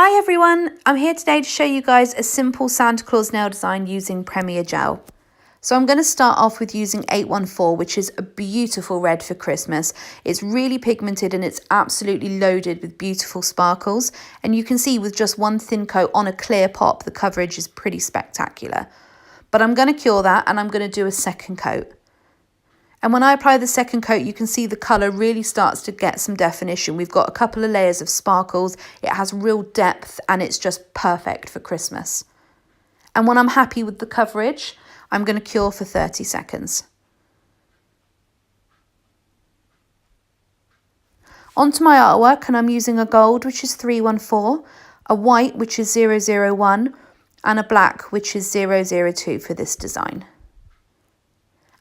Hi everyone, I'm here today to show you guys a simple Santa Claus nail design using Premier Gel. So I'm going to start off with using 814, which is a beautiful red for Christmas. It's really pigmented and it's absolutely loaded with beautiful sparkles. And you can see with just one thin coat on a clear pop, the coverage is pretty spectacular. But I'm going to cure that and I'm going to do a second coat. And when I apply the second coat, you can see the colour really starts to get some definition. We've got a couple of layers of sparkles. It has real depth and it's just perfect for Christmas. And when I'm happy with the coverage, I'm going to cure for 30 seconds. Onto my artwork, and I'm using a gold, which is 314, a white, which is 001, and a black, which is 002 for this design.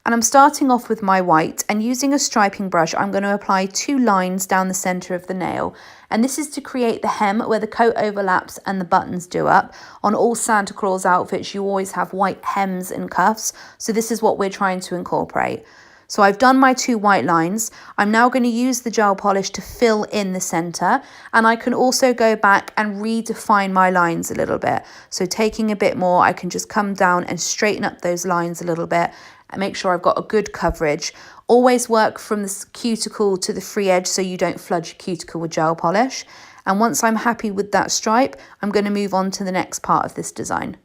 And I'm starting off with my white, and using a striping brush, I'm going to apply 2 lines down the centre of the nail. And this is to create the hem where the coat overlaps and the buttons do up. On all Santa Claus outfits, you always have white hems and cuffs. So this is what we're trying to incorporate. So I've done my 2 white lines. I'm now going to use the gel polish to fill in the centre. And I can also go back and redefine my lines a little bit. So taking a bit more, I can just come down and straighten up those lines a little bit and make sure I've got a good coverage. Always work from the cuticle to the free edge so you don't flood your cuticle with gel polish. And once I'm happy with that stripe, I'm going to move on to the next part of this design.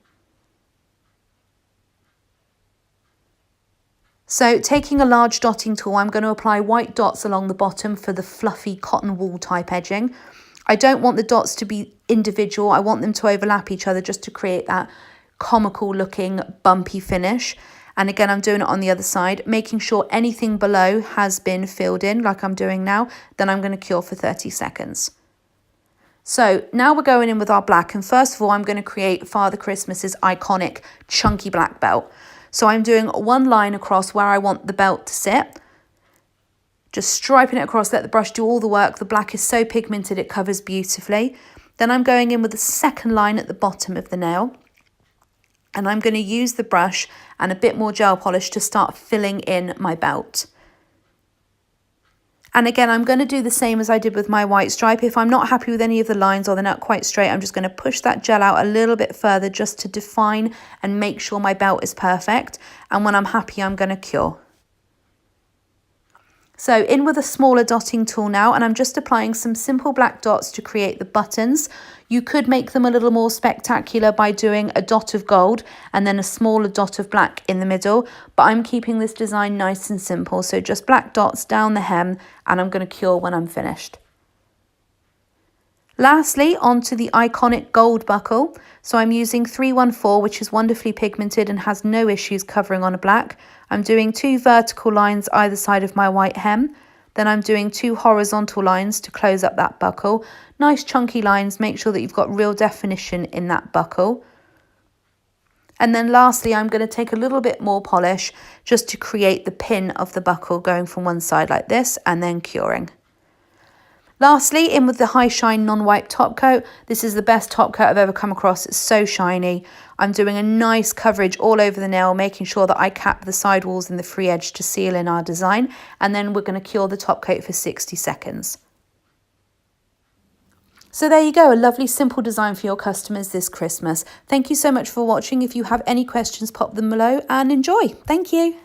So taking a large dotting tool, I'm going to apply white dots along the bottom for the fluffy cotton wool type edging. I don't want the dots to be individual. I want them to overlap each other just to create that comical looking bumpy finish. And again, I'm doing it on the other side, making sure anything below has been filled in like I'm doing now. Then I'm going to cure for 30 seconds. So now we're going in with our black. And first of all, I'm going to create Father Christmas's iconic chunky black belt. So I'm doing one line across where I want the belt to sit. Just striping it across, let the brush do all the work. The black is so pigmented, it covers beautifully. Then I'm going in with the second line at the bottom of the nail. And I'm going to use the brush and a bit more gel polish to start filling in my belt. And again, I'm going to do the same as I did with my white stripe. If I'm not happy with any of the lines or they're not quite straight, I'm just going to push that gel out a little bit further just to define and make sure my belt is perfect. And when I'm happy, I'm going to cure. So in with a smaller dotting tool now, and I'm just applying some simple black dots to create the buttons. You could make them a little more spectacular by doing a dot of gold and then a smaller dot of black in the middle, but I'm keeping this design nice and simple. So just black dots down the hem, and I'm going to cure when I'm finished. Lastly, onto the iconic gold buckle. So I'm using 314, which is wonderfully pigmented and has no issues covering on a black. I'm doing 2 vertical lines either side of my white hem. Then I'm doing 2 horizontal lines to close up that buckle. Nice chunky lines, make sure that you've got real definition in that buckle. And then lastly, I'm going to take a little bit more polish just to create the pin of the buckle going from one side like this and then curing. Lastly, in with the high shine non-wipe top coat. This is the best top coat I've ever come across. It's so shiny. I'm doing a nice coverage all over the nail, making sure that I cap the sidewalls and the free edge to seal in our design. And then we're going to cure the top coat for 60 seconds. So there you go, a lovely simple design for your customers this Christmas. Thank you so much for watching. If you have any questions, pop them below and enjoy. Thank you.